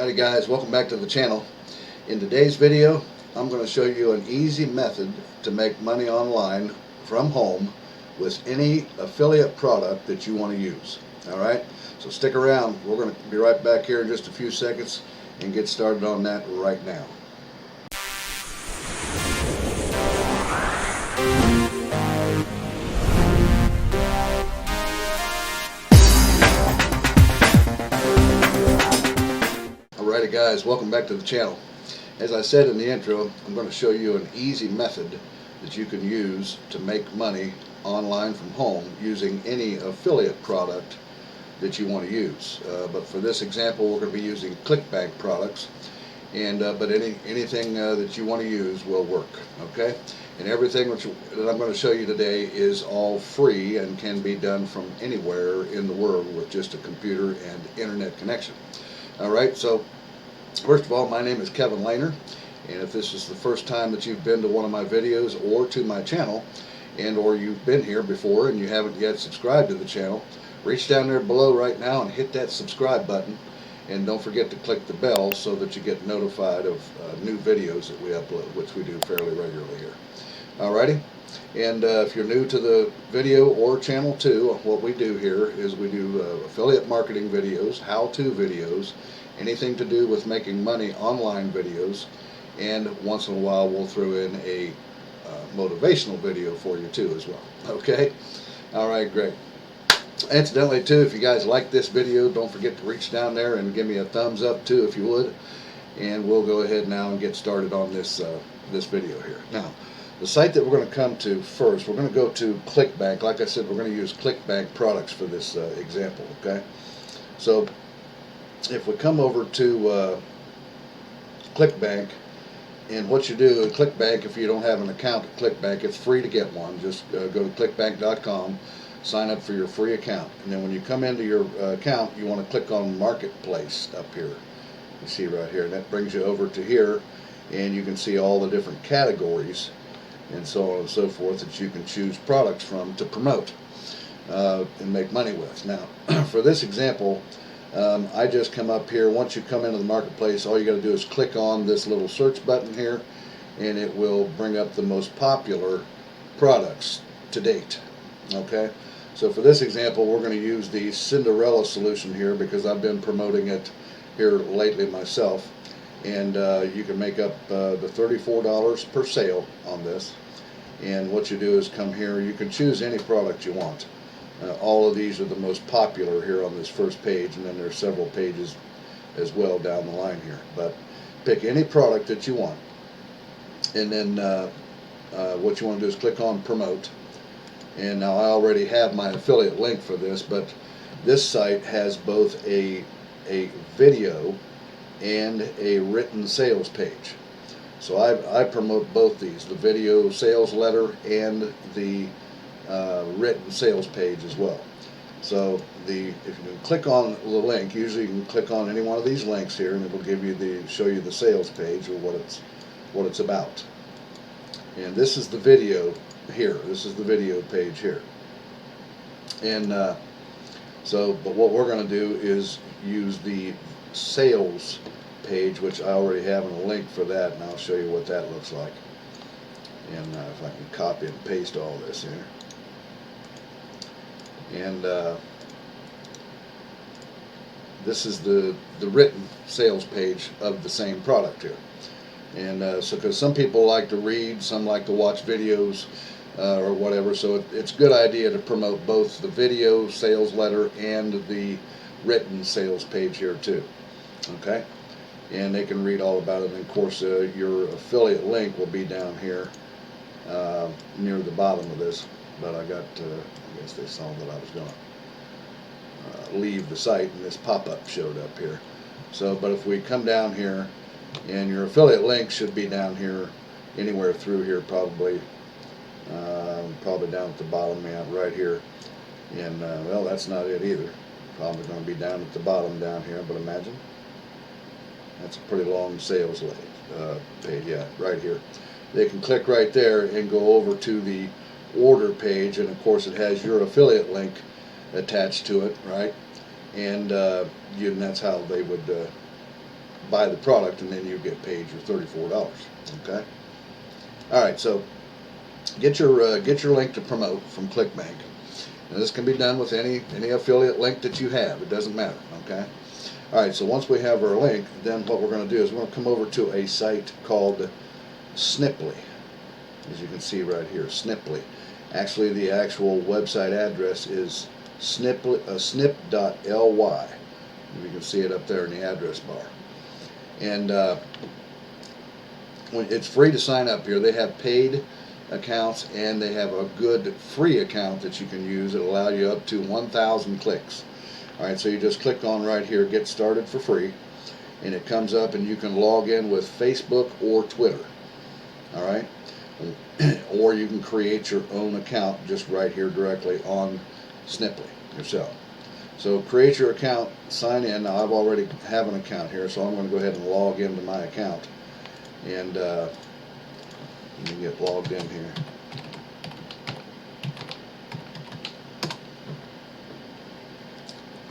Howdy guys, welcome back to the channel. In today's video, I'm going to show you an easy method to make money online from home with any affiliate product that you want to use. Alright, so stick around. We're going to be right back here in just a few seconds and get started on that right now. Alrighty guys, welcome back to the channel. As I said in the intro, I'm going to show you an easy method that you can use to make money online from home using any affiliate product that you want to use. But for this example, we're going to be using Clickbank products, and but anything that you want to use will work. Okay, and everything that I'm going to show you today is all free and can be done from anywhere in the world with just a computer and internet connection. Alright, so first of all, my name is Kevin Lehner, and if this is the first time that you've been to one of my videos or to my channel, and or you've been here before and you haven't yet subscribed to the channel, reach down there below right now and hit that subscribe button, and don't forget to click the bell so that you get notified of new videos that we upload, which we do fairly regularly here. Alrighty, and if you're new to the video or channel too, what we do here is we do affiliate marketing videos, how-to videos, anything to do with making money online videos, and once in a while we'll throw in a motivational video for you too as well. Okay? Alright, great. Incidentally too, if you guys like this video, don't forget to reach down there and give me a thumbs up too if you would, and we'll go ahead now and get started on this this video here. Now, the site that we're going to come to first, we're going to go to Clickbank. Like I said, we're going to use Clickbank products for this example. Okay, so if we come over to Clickbank, and what you do at Clickbank, if you don't have an account at Clickbank, it's free to get one. Just go to clickbank.com, sign up for your free account, and then when you come into your account, you want to click on Marketplace up here. You see right here, and that brings you over to here, and you can see all the different categories and so on and so forth that you can choose products from to promote and make money with. Now, for this example, I just come up here. Once you come into the marketplace, all you got to do is click on this little search button here, and it will bring up the most popular products to date. Okay, so for this example, we're going to use the Cinderella solution here because I've been promoting it here lately myself, and you can make up the $34 per sale on this. And what you do is come here, you can choose any product you want. All of these are the most popular here on this first page, and then there's several pages as well down the line here. But pick any product that you want, and then what you want to do is click on Promote. And now I already have my affiliate link for this, but this site has both a video and a written sales page. So I promote both these, the video sales letter and the written sales page as well. So if you click on the link, usually you can click on any one of these links here, and it will give you show you the sales page or what it's about. And this is the video here. This is the video page here. And but what we're going to do is use the sales page, which I already have a link for that, and I'll show you what that looks like. And if I can copy and paste all this here. And this is the written sales page of the same product here. And so because some people like to read, some like to watch videos or whatever, so it's a good idea to promote both the video sales letter and the written sales page here too. Okay, and they can read all about it. And of course your affiliate link will be down here near the bottom of this, but I guess they saw that I was going to leave the site, and this pop-up showed up here. So but if we come down here, and your affiliate link should be down here anywhere through here, probably down at the bottom, right here. And well, that's not it either. Probably going to be down at the bottom down here, but imagine that's a pretty long sales page. Yeah, right here. They can click right there and go over to the order page, and of course it has your affiliate link attached to it, right? And that's how they would buy the product, and then you get paid your $34. Okay. All right. So get your link to promote from Clickbank. And this can be done with any affiliate link that you have. It doesn't matter. Okay. All right. So once we have our link, then what we're going to do is we're going to come over to a site called Sniply. As you can see right here, Sniply. Actually, the actual website address is snip.ly. You can see it up there in the address bar. And it's free to sign up here. They have paid accounts, and they have a good free account that you can use. It'll allow you up to 1,000 clicks. All right, so you just click on right here, get started for free, and it comes up, and you can log in with Facebook or Twitter. All right, or you can create your own account just right here directly on Sniply yourself. So create your account, sign in. Now I've already have an account here, so I'm going to go ahead and log into my account, and let me get logged in here.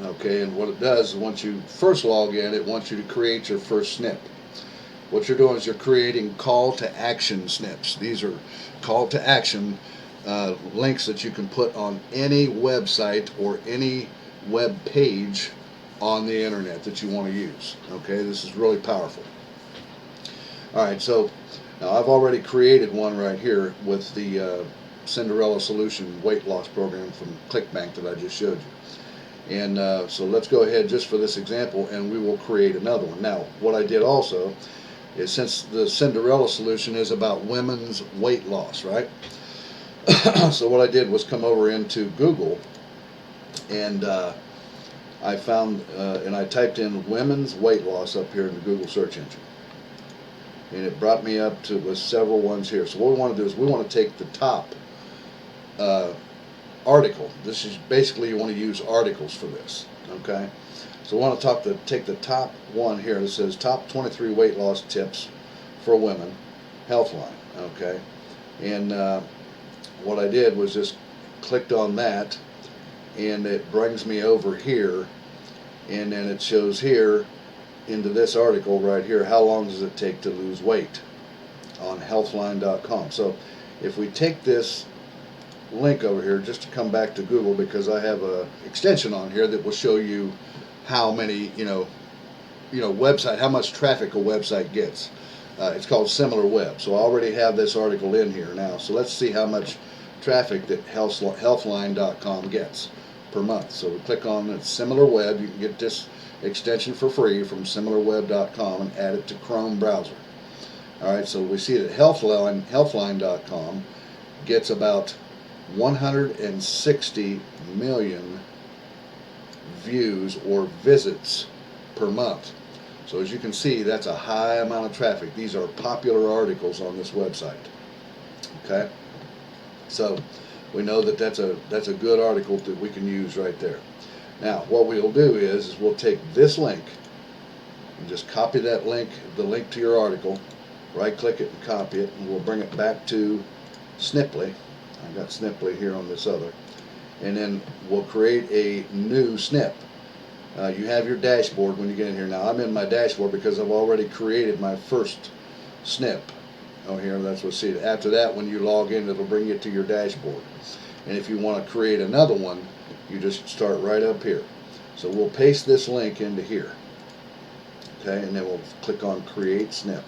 Okay, and what it does is once you first log in, it wants you to create your first snip. What you're doing is you're creating call to action snips. These are call to action links that you can put on any website or any web page on the internet that you want to use. Okay, this is really powerful. All right, so now I've already created one right here with the Cinderella Solution weight loss program from Clickbank that I just showed you. And so let's go ahead just for this example, and we will create another one. Now, what I did also is, since the Cinderella Solution is about women's weight loss, right? So what I did was come over into Google, and I found, and I typed in women's weight loss up here in the Google search engine. And it brought me up to with several ones here. So what we want to do is we want to take the top article. This is basically, you want to use articles for this. Okay. So we want to take the top one here that says top 23 weight loss tips for women, Healthline. Okay. And what I did was just clicked on that, and it brings me over here, and then it shows here into this article right here, how long does it take to lose weight on healthline.com. So if we take this link over here, just to come back to Google, because I have a extension on here that will show you how many website, how much traffic a website gets. It's called SimilarWeb. So I already have this article in here now. So let's see how much traffic that healthline.com gets per month. So we click on SimilarWeb. You can get this extension for free from similarweb.com and add it to Chrome browser. All right, so we see that healthline.com gets about 160 million views or visits per month. So as you can see, that's a high amount of traffic. These are popular articles on this website. Okay, so we know that that's a good article that we can use right there. Now, what we'll do is we'll take this link and just copy that link, the link to your article, right-click it and copy it, and we'll bring it back to Sniply. I've got Sniply here on this other. And then we'll create a new snip. You have your dashboard when you get in here. Now, I'm in my dashboard because I've already created my first snip. Oh, here, that's what see. After that, when you log in, it'll bring you to your dashboard. And if you want to create another one, you just start right up here. So we'll paste this link into here. Okay, and then we'll click on Create Snip.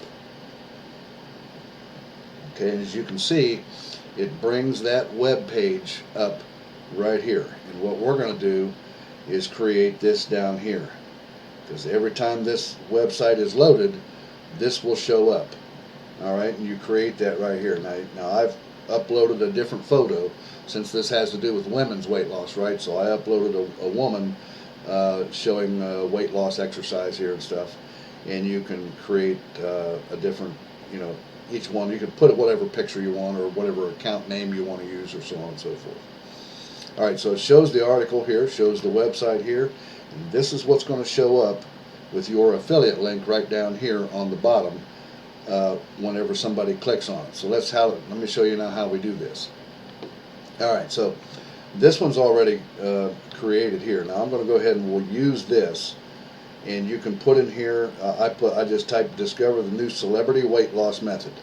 Okay, and as you can see, it brings that web page up right here. And what we're going to do is create this down here, because every time this website is loaded, this will show up. All right, and you create that right here. Now I've uploaded a different photo, since this has to do with women's weight loss, right? So I uploaded a woman showing weight loss exercise here and stuff, and you can create a different, each one, you can put whatever picture you want or whatever account name you want to use, or so on and so forth. All right, so it shows the article here, shows the website here, and this is what's going to show up with your affiliate link right down here on the bottom whenever somebody clicks on it. So let me show you now how we do this. All right, so this one's already created here. Now I'm going to go ahead and we'll use this, and you can put in here, I just typed discover the new celebrity weight loss method.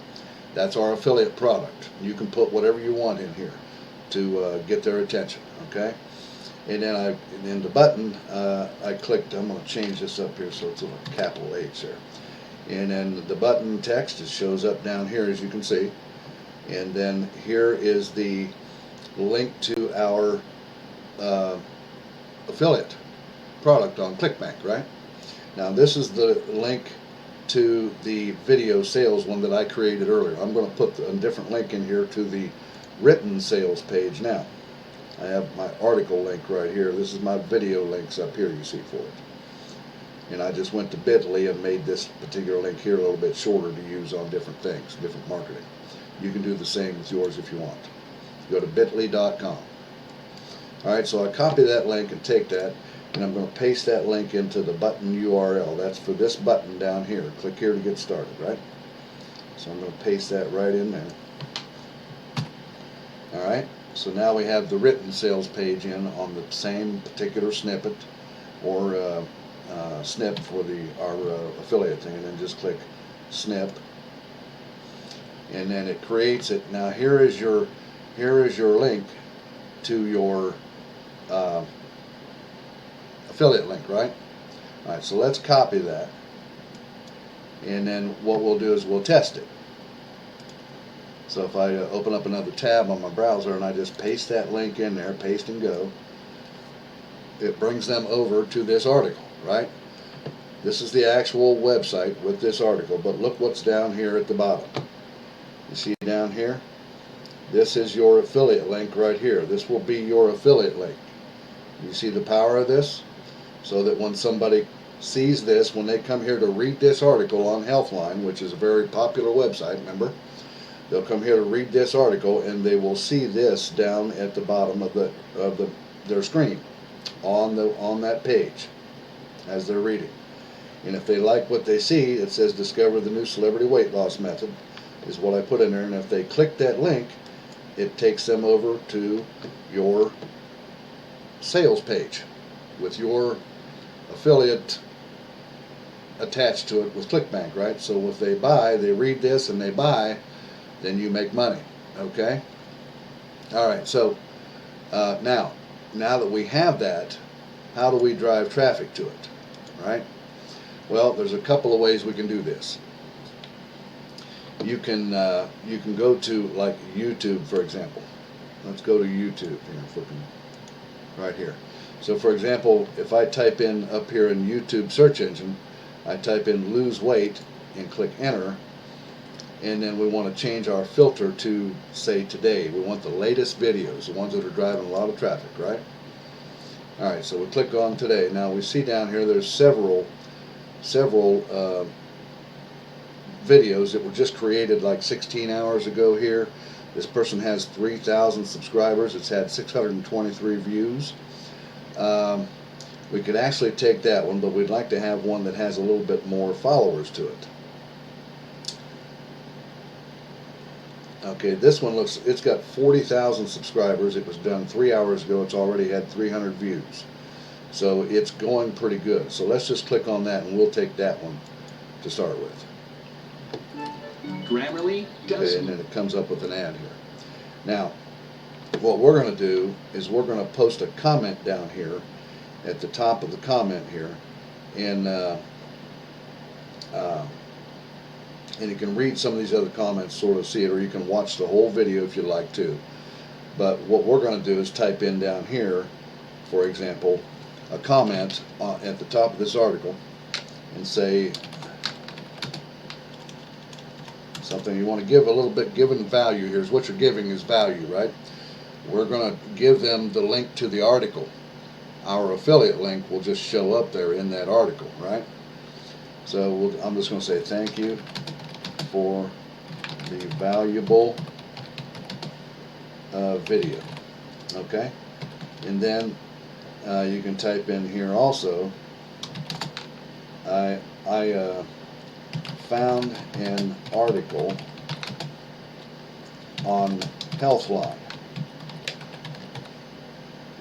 That's our affiliate product. You can put whatever you want in here to get their attention, okay? And then the button, I clicked, I'm going to change this up here so it's a capital H there. And then the button text, it shows up down here as you can see. And then here is the link to our affiliate product on Clickbank, right? Now this is the link to the video sales one that I created earlier. I'm going to put a different link in here to the written sales page now. I have my article link right here. This is my video links up here you see for it. And I just went to bit.ly and made this particular link here a little bit shorter to use on different things, different marketing. You can do the same with yours if you want. Go to bit.ly.com. Alright, so I copy that link and take that, and I'm going to paste that link into the button URL. That's for this button down here. Click here to get started, right? So I'm going to paste that right in there. Alright, so now we have the written sales page in on the same particular snippet, or Snip for our affiliate thing, and then just click Snip, and then it creates it. Now here is your link to your affiliate link, right? Alright, so let's copy that, and then what we'll do is we'll test it. So if I open up another tab on my browser and I just paste that link in there, paste and go, it brings them over to this article, right? This is the actual website with this article, but look what's down here at the bottom. You see down here? This is your affiliate link right here. This will be your affiliate link. You see the power of this? So that when somebody sees this, when they come here to read this article on Healthline, which is a very popular website, remember? They'll come here to read this article and they will see this down at the bottom of their screen on that page as they're reading. And if they like what they see, it says discover the new celebrity weight loss method is what I put in there, and if they click that link, it takes them over to your sales page with your affiliate attached to it with Clickbank, right? So if they buy, they read this and they buy, then you make money, okay? Alright, so now that we have that, how do we drive traffic to it, right? Well, there's a couple of ways we can do this. You can go to like YouTube, for example. Let's go to YouTube here, flipping right here. So for example, if I type in up here in YouTube search engine, I type in lose weight and click enter, and then we want to change our filter to say today. We want the latest videos, the ones that are driving a lot of traffic, right? Alright, so we click on today. Now we see down here there's several videos that were just created like 16 hours ago here. This person has 3,000 subscribers. It's had 623 views. We could actually take that one, but we'd like to have one that has a little bit more followers to it. Okay, this one looks, it's got 40,000 subscribers. It was done 3 hours ago. It's already had 300 views. So it's going pretty good. So let's just click on that and we'll take that one to start with. Grammarly does. Okay, and then it comes up with an ad here. Now, what we're going to do is we're going to post a comment down here at the top of the comment here, and you can read some of these other comments, sort of see it, or you can watch the whole video if you like to. But what we're going to do is type in down here, for example, a comment at the top of this article and say something you want to give a little bit, given value. Here's what you're giving is value, right? We're going to give them the link to the article. Our affiliate link will just show up there in that article, right? So I'm just going to say thank you for the valuable video, okay? And then you can type in here also, I found an article on Healthline.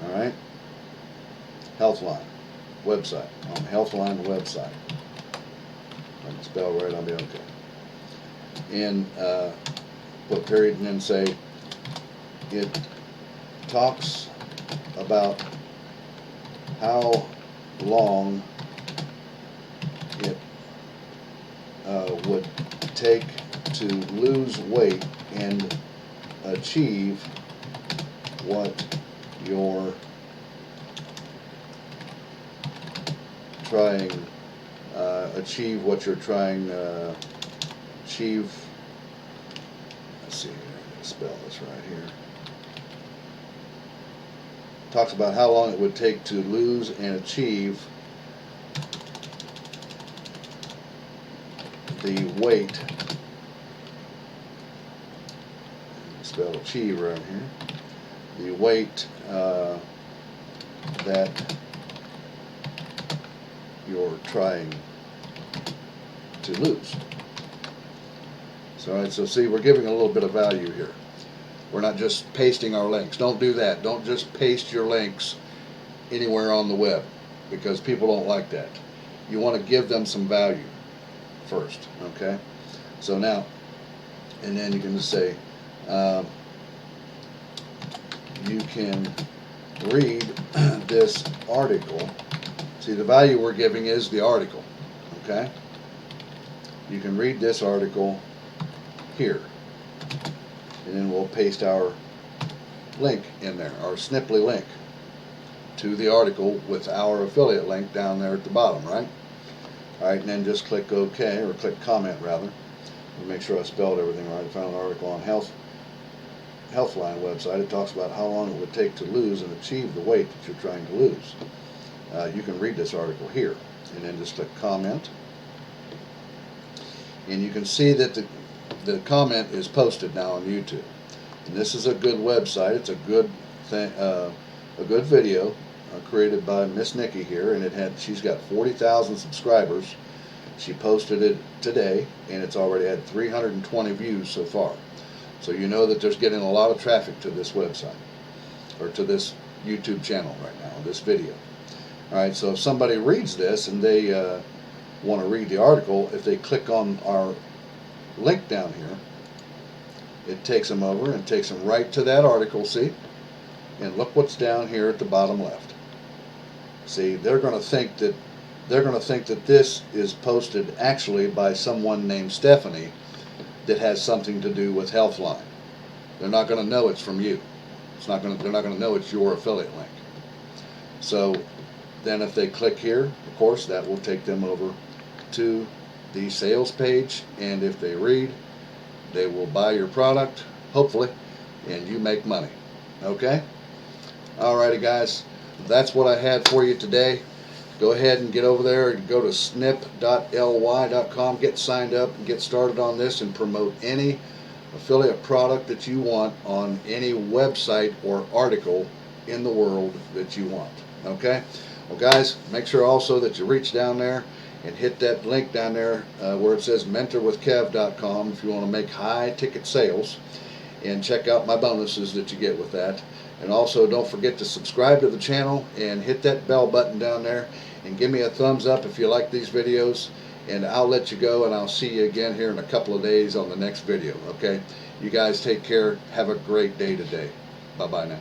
Alright? Healthline. website, on the Healthline website. If I can spell right, I'll be okay. And put period and then say it talks about how long it would take to lose weight and achieve what you're trying achieve. Let's see here, spell this right here. Talks about how long it would take to lose and achieve the weight. Spell achieve right here. The weight that you're trying to lose. So, all right, so see, we're giving a little bit of value here. We're not just pasting our links. Don't do that. Don't just paste your links anywhere on the web, because people don't like that. You want to give them some value first, okay? So now, and then you can just say, you can read this article. See, the value we're giving is the article, okay? You can read this article here, and then we'll paste our link in there, our Sniply link to the article with our affiliate link down there at the bottom, right? All right, and then just click OK, or click comment rather, and make sure I spelled everything right. I found an article on Healthline website. It talks about how long it would take to lose and achieve the weight that you're trying to lose. You can read this article here, and then just click comment, and you can see that the comment is posted now on YouTube. And this is a good website. It's a good thing, a good video created by Miss Nikki here, and she's got 40,000 subscribers. She posted it today, and it's already had 320 views so far. So you know that there's getting a lot of traffic to this website, or to this YouTube channel right now, this video. All right, so if somebody reads this and they want to read the article, if they click on our link down here, it takes them over and takes them right to that article, see? And look what's down here at the bottom left. See, they're going to think that this is posted actually by someone named Stephanie that has something to do with Healthline. They're not going to know it's from you. They're not going to know it's your affiliate link. So then if they click here, of course, that will take them over to the sales page, and if they read, they will buy your product, hopefully, and you make money. Okay? Alrighty, guys, that's what I had for you today. Go ahead and get over there and go to snip.ly.com, get signed up and get started on this, and promote any affiliate product that you want on any website or article in the world that you want. Okay? Well, guys, make sure also that you reach down there and hit that link down there where it says mentorwithkev.com if you want to make high ticket sales, and check out my bonuses that you get with that. And also, don't forget to subscribe to the channel and hit that bell button down there, and give me a thumbs up if you like these videos, and I'll let you go, and I'll see you again here in a couple of days on the next video. Okay, you guys take care. Have a great day today. Bye bye now.